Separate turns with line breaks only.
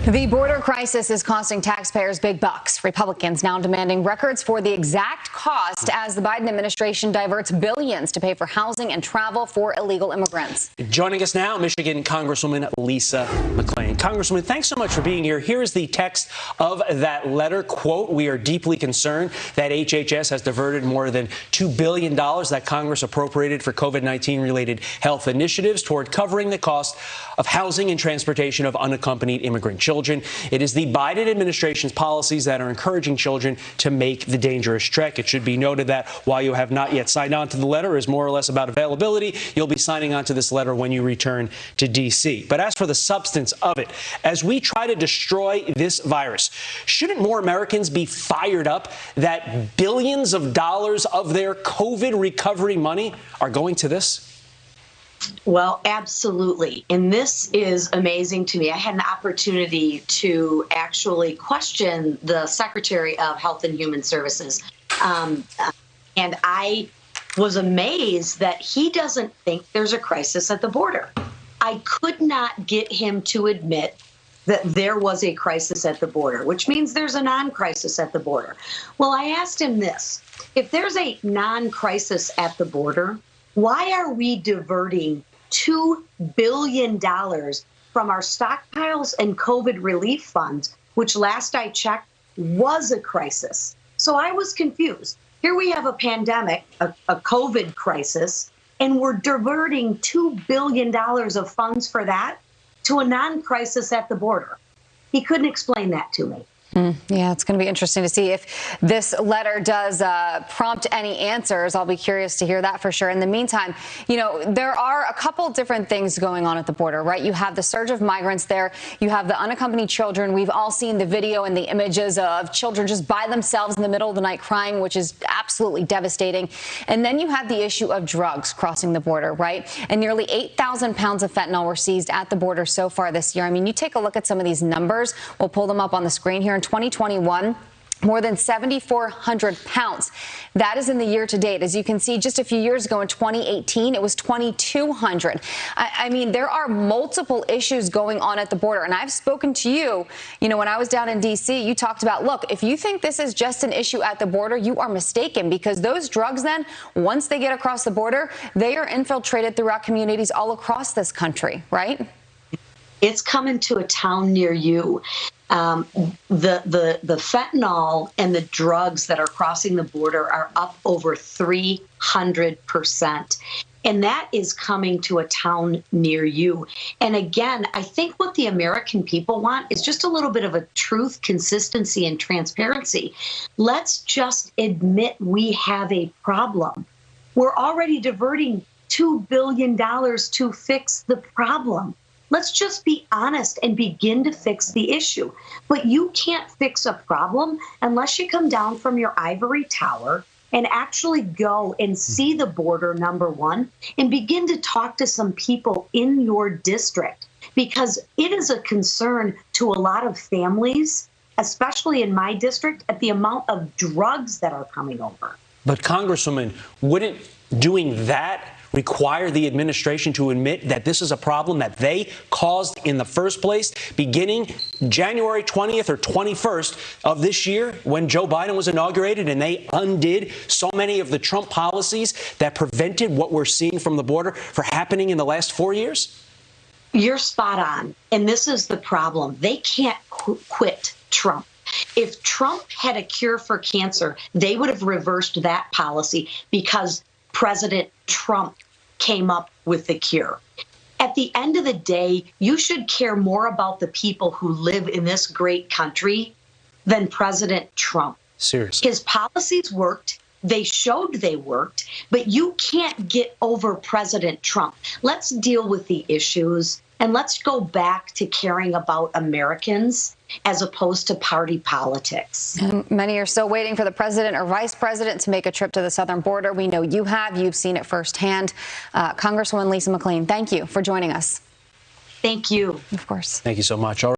The border crisis is costing taxpayers big bucks. Republicans now demanding records for the exact cost as the Biden administration diverts billions to pay for housing and travel for illegal immigrants.
Joining us now, Michigan Congresswoman Lisa McClain. Congresswoman, thanks so much for being here. Here is the text of that letter. Quote, "We are deeply concerned that HHS has diverted more than $2 billion that Congress appropriated for COVID-19 related health initiatives toward covering the cost of housing and transportation of unaccompanied immigrant children. It is the Biden administration's policies that are encouraging children to make the dangerous trek." It should be noted that while you have not yet signed on to the letter, is more or less about availability. You'll be signing on to this letter when you return to D.C. But as for the substance of it, as we try to destroy this virus, shouldn't more Americans be fired up that billions of dollars of their COVID recovery money are going to this?
Well, absolutely. And this is amazing to me. I had an opportunity to actually question the Secretary of Health and Human Services. And I was amazed that he doesn't think there's a crisis at the border. I could not get him to admit that there was a crisis at the border, which means there's a non-crisis at the border. Well, I asked him this: if there's a non-crisis at the border, why are we diverting $2 billion from our stockpiles and COVID relief funds, which last I checked was a crisis? So I was confused. Here we have a pandemic, a COVID crisis, and we're diverting $2 billion of funds for that to a non-crisis at the border. He couldn't explain that to me.
Yeah, it's going to be interesting to see if this letter does prompt any answers. I'll be curious to hear that for sure. In the meantime, you know, there are a couple different things going on at the border, right? You have the surge of migrants there. You have the unaccompanied children. We've all seen the video and the images of children just by themselves in the middle of the night crying, which is absolutely devastating. And then you have the issue of drugs crossing the border, right? And nearly 8,000 pounds of fentanyl were seized at the border so far this year. I mean, you take a look at some of these numbers. We'll pull them up on the screen here. In 2021, more than 7,400 pounds. That is in the year to date. As you can see, just a few years ago in 2018, it was 2,200. I mean, there are multiple issues going on at the border. And I've spoken to you, when I was down in D.C., you talked about, look, if you think this is just an issue at the border, you are mistaken, because those drugs then, once they get across the border, they are infiltrated throughout communities all across this country, right?
It's coming to a town near you. The fentanyl and the drugs that are crossing the border are up over 300%. And that is coming to a town near you. And again, I think what the American people want is just a little bit of a truth, consistency, and transparency. Let's just admit we have a problem. We're already diverting $2 billion to fix the problem. Let's just be honest and begin to fix the issue. But you can't fix a problem unless you come down from your ivory tower and actually go and see the border, number one, and begin to talk to some people in your district, because it is a concern to a lot of families, especially in my district, at the amount of drugs that are coming over.
But Congresswoman, wouldn't doing that require the administration to admit that this is a problem that they caused in the first place, beginning January 20th or 21st of this year, when Joe Biden was inaugurated and they undid so many of the Trump policies that prevented what we're seeing from the border from happening in the last 4 years?
You're spot on. And this is the problem. They can't quit Trump. If Trump had a cure for cancer, they would have reversed that policy, because President Trump came up with the cure. At the end of the day, you should care more about the people who live in this great country than President Trump.
Seriously.
His policies worked. They showed they worked, but you can't get over President Trump. Let's deal with the issues, and let's go back to caring about Americans as opposed to party politics.
And many are still waiting for the president or vice president to make a trip to the southern border. We know you have. You've seen it firsthand. Congresswoman Lisa McClain, thank you for joining us.
Thank you.
Of course.
Thank you so much.